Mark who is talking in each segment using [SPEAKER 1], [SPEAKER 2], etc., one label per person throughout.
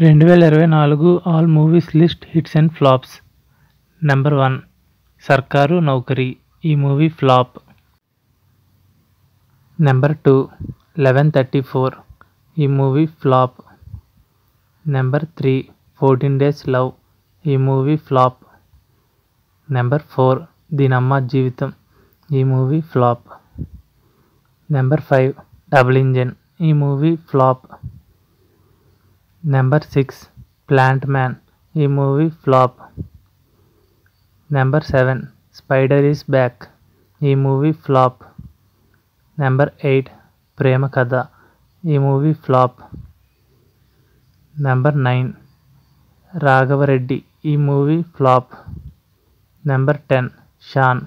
[SPEAKER 1] 2024 all movies list hits and flops. Number 1 సర్కారు నౌకరీ. ఈ movie flop. Number 2 1134. ఈ movie flop. Number 3 14 days love. ఈ movie flop. Number 4 Deenamma Jeevitham. ఈ movie flop. Number 5 double engine. ఈ movie flop. Number 6 plant man. ఈ movie flop. Number 7 spider is back. ఈ movie flop. Number 8 Prema Katha. ఈ movie flop. Number 9 Raghava Reddy. ఈ movie flop. Number 10 Shan.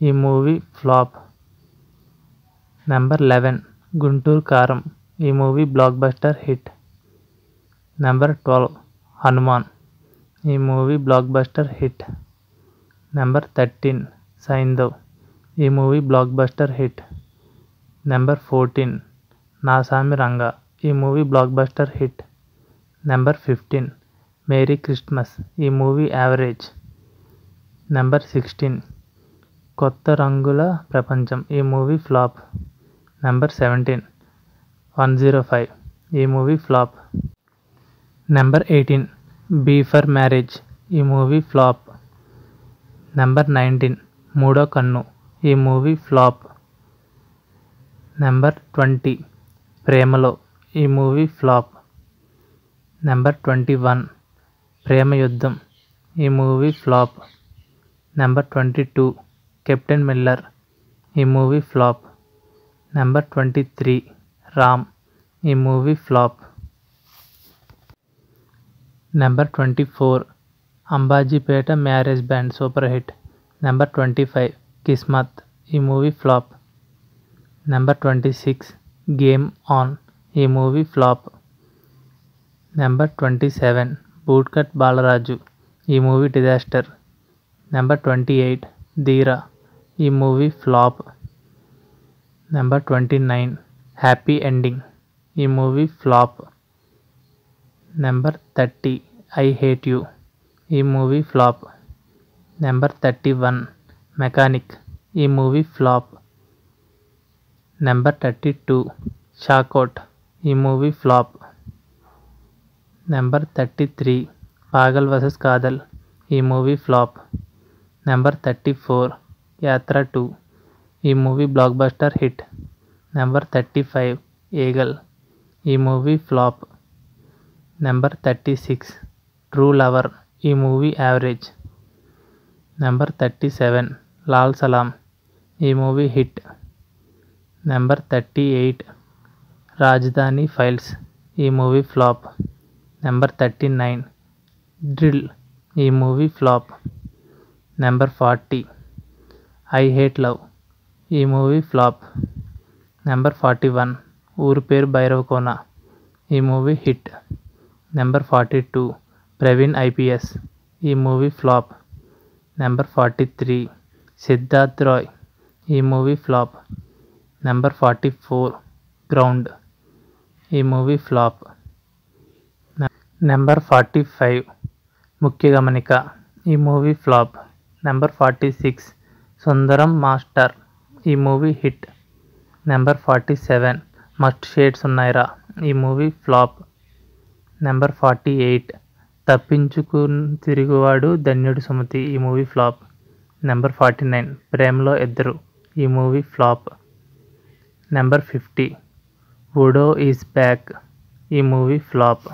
[SPEAKER 1] ఈ movie flop. Number 11 Guntur Kaaram. ఈ movie blockbuster hit. Number 12 Hanuman. ఈ movie blockbuster hit. Number 13 Saindhav. ఈ movie blockbuster hit. Number 14 Naasaami Ranga. ఈ movie blockbuster hit. Number 15 Merry Christmas. ఈ movie average. Number 16 Kotha రంగుల ప్రపంచం. ఈ movie flop. Number 17 105. ఈ movie flop. Number 18 B for marriage. ఈ movie flop. Number 19 మూడో కన్ను. ఈ మూవీ ఫ్లాప్. నెంబర్ 20 ప్రేమలో. ఈ movie flop. Number 21 Prema Yuddham. ఈ movie flop. Number 22 Captain Miller. ఈ మూవీ ఫ్లాప్. నెంబర్ 23 రామ్. ఈ movie flop. Number 24 Ambajipeta marriage band super hit. Number 25 Kismat. ఈ movie flop. Number 26 game on. ఈ movie flop. Number 27 boot cut Balaraju. ఈ movie disaster. Number 28 Dheera. ఈ movie flop. Number 29 happy ending. ఈ movie flop. Number 30 I hate you. ఈ movie flop. Number 31 mechanic. ఈ movie flop. Number 32 షాకౌట్. ఈ movie flop. Number 33 Pagal versus Kadhal. ఈ movie flop. Number 34 Yatra 2. ఈ movie blockbuster hit. Number 35 Eagle. ఈ movie flop. Number 36 true lover. ఈ movie average. Number 37 Lal Salaam. ఈ movie hit. Number 38 Rajadhani files. ఈ movie flop. Number 39 drill. ఈ movie flop. Number 40 I hate love. ఈ movie flop. Number 41 ఊరు పేరు భైరవకోన. ఈ movie hit. Number 42 Praveen IPS. ఈ movie flop. Number 43 Siddharth Roy. ఈ మూవీ ఫ్లాప్. Number 44 ground. ఈ movie flop. Number 45 Mukhya Gamanika. ఈ movie flop. Number 46 Sundaram master. ఈ movie hit. Number 47 must shades ఉన్నాయిరా. ఈ మూవీ ఫ్లాప్. నెంబర్ 48 తప్పించుకు తిరుగువాడు ధన్యుడు సుమతి. ఈ మూవీ ఫ్లాప్. నెంబర్ 49 ప్రేమలో ఇద్దరు. ఈ మూవీ ఫ్లాప్. నెంబర్ 50 వుడో ఈజ్ బ్యాక్. ఈ మూవీ ఫ్లాప్.